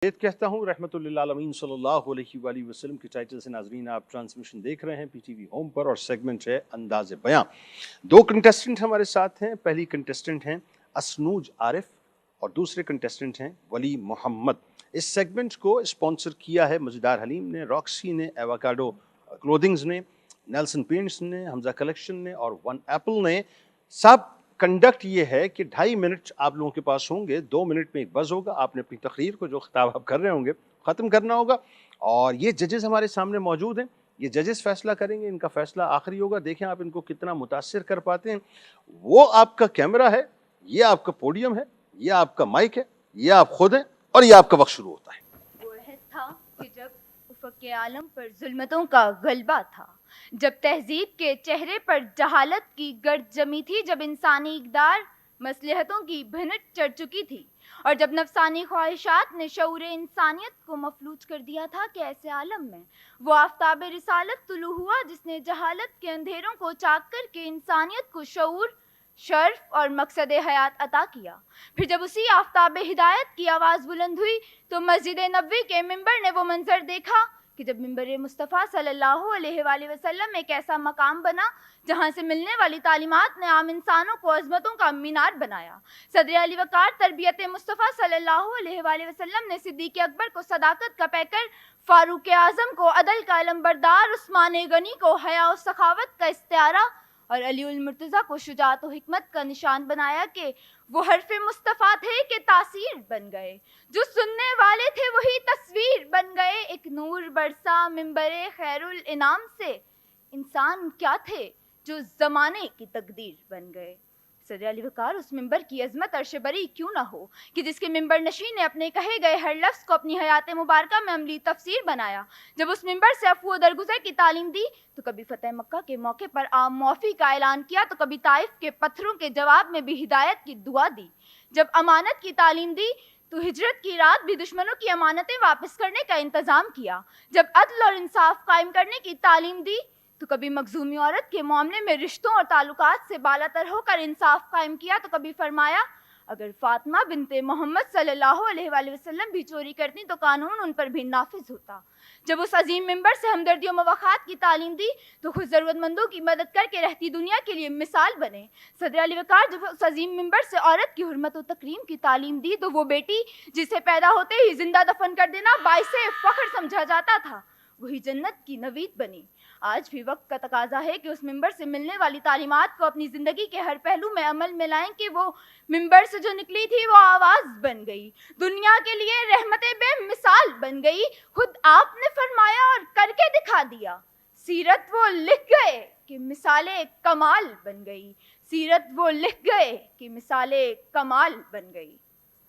कहता हूँ रहमतुल्लिल आलमीन सल्लल्लाहु अलैहि वसल्लम के टाइटल से नाजरीन आप ट्रांसमिशन देख रहे हैं पीटीवी होम पर और सेगमेंट है अंदाज़े बयां। दो कंटेस्टेंट हमारे साथ हैं। पहली कंटेस्टेंट हैं असनूज आरिफ और दूसरे कंटेस्टेंट हैं वली मोहम्मद। इस सेगमेंट को स्पॉन्सर किया है मज़ेदार हलीम ने, रॉक्सी ने, एवाकाडो क्लोथिंग्स ने, नेल्सन पेंट्स ने, हमजा कलेक्शन ने और वन एप्पल ने। सब कंडक्ट ये है कि 2.5 मिनट आप लोगों के पास होंगे, 2 मिनट में एक बज़ होगा, आपने अपनी तकरीर को जो खिताब आप कर रहे होंगे ख़त्म करना होगा। और ये जजेस हमारे सामने मौजूद हैं, ये जजेस फैसला करेंगे, इनका फैसला आखिरी होगा। देखें आप इनको कितना मुतासिर कर पाते हैं। वो आपका कैमरा है, ये आपका पोडियम है, ये आपका माइक है, ये आप खुद हैं और ये आपका वक्त शुरू होता है। वो अहद था कि जब उफ़क़ आलम पर जुल्मतों का गलबा था, जब तहजीब के चेहरे पर जहालत की गर्द जमी थी, जब इंसानी इक़दार मसलहतों की भिनट चढ़ चुकी थी और जब नफसानी ख्वाहिशात ने शऊर इंसानियत को मफलूज कर दिया था कि ऐसे आलम में वो आफ्ताब रिसालत तुलू हुआ जिसने जहालत के अंधेरों को चाक करके इंसानियत को शऊर, शर्फ और मकसद हयात अता किया। फिर जब उसी आफ्ताब हिदायत की आवाज़ बुलंद हुई तो मस्जिद नबवी के मिंबर ने वो मंजर देखा कि जब मिंबर मुस्तफ़ा सल्लल्लाहु अलैहि वसल्लम एक ऐसा मकाम बना जहाँ से मिलने वाली तालीमात ने आम इंसानों को अज़मतों का मीनार बनाया। सदर अली वक़ार तरबियत मुस्तफ़ा सल्लल्लाहु अलैहि वसल्लम ने सिद्दीक़ अकबर को सदाकत का पैकर, फ़ारूक आज़म को अदल का अलमबरदार, उस्मान गनी को हया और सखावत का इस्तिआरा और अली उल मुर्तज़ा को शुजाअत और हिकमत का निशान बनाया कि वो हर्फ़े मुस्तफ़ा थे कि तासीर बन गए, जो सुनने वाले थे वही तस्वीर बन गए। एक नूर बरसा मिंबरे खैरुल इनाम से, इंसान क्या थे जो ज़माने की तकदीर बन गए। सदर अली वक़ार उस मिंबर की अज़मत अर्श बरी क्यों ना हो कि जिसके मिंबर नशीं ने अपने कहे गए हर लफ्ज़ को अपनी हयात मुबारका में अमली तफसीर बनाया। जब उस मिंबर से अफ़्व दरगुज़र की तालीम दी तो कभी फ़तह मक्का के मौके पर आम मौफ़ी का ऐलान किया तो कभी ताइफ के पत्थरों के जवाब में भी हिदायत की दुआ दी। जब अमानत की तालीम दी तो हिजरत की रात भी दुश्मनों की अमानतें वापस करने का इंतज़ाम किया। जब अदल और इंसाफ कायम करने की तालीम दी तो कभी मखजूमी औरत के मामले में रिश्तों और ताल्लुकात से बालातर होकर इंसाफ कायम किया तो कभी फरमाया अगर फातिमा बिनते मोहम्मद सल्लल्लाहु अलैहि वसल्लम भी चोरी करती तो कानून उन पर भी नाफिज होता। जब उस अजीम मिंबर से हमदर्दी और मवाख़ात की तालीम दी तो खुद ज़रूरतमंदों की मदद करके रहती दुनिया के लिए मिसाल बने। सदर अली वक़ार जब उस अजीम मिंबर से औरत की हुर्मत और तकरीम की तालीम दी तो वो बेटी जिसे पैदा होते ही जिंदा दफन कर देना बाइसे फ़ख्र समझा जाता था, वही जन्नत की नवीद बनी। आज भी वक्त का तकाजा है कि उस मिंबर से मिलने वाली तालीमात को अपनी ज़िंदगी के हर पहलू में अमल में लाएं कि वो मिंबर से जो निकली थी वो आवाज़ बन गई, दुनिया के लिए रहमतें बेमिसाल बन गई। खुद आपने फरमाया और करके दिखा दिया, सीरत वो लिख गए कि मिसाले कमाल बन गई, सीरत वो लिख गए कि मिसाले कमाल बन गई।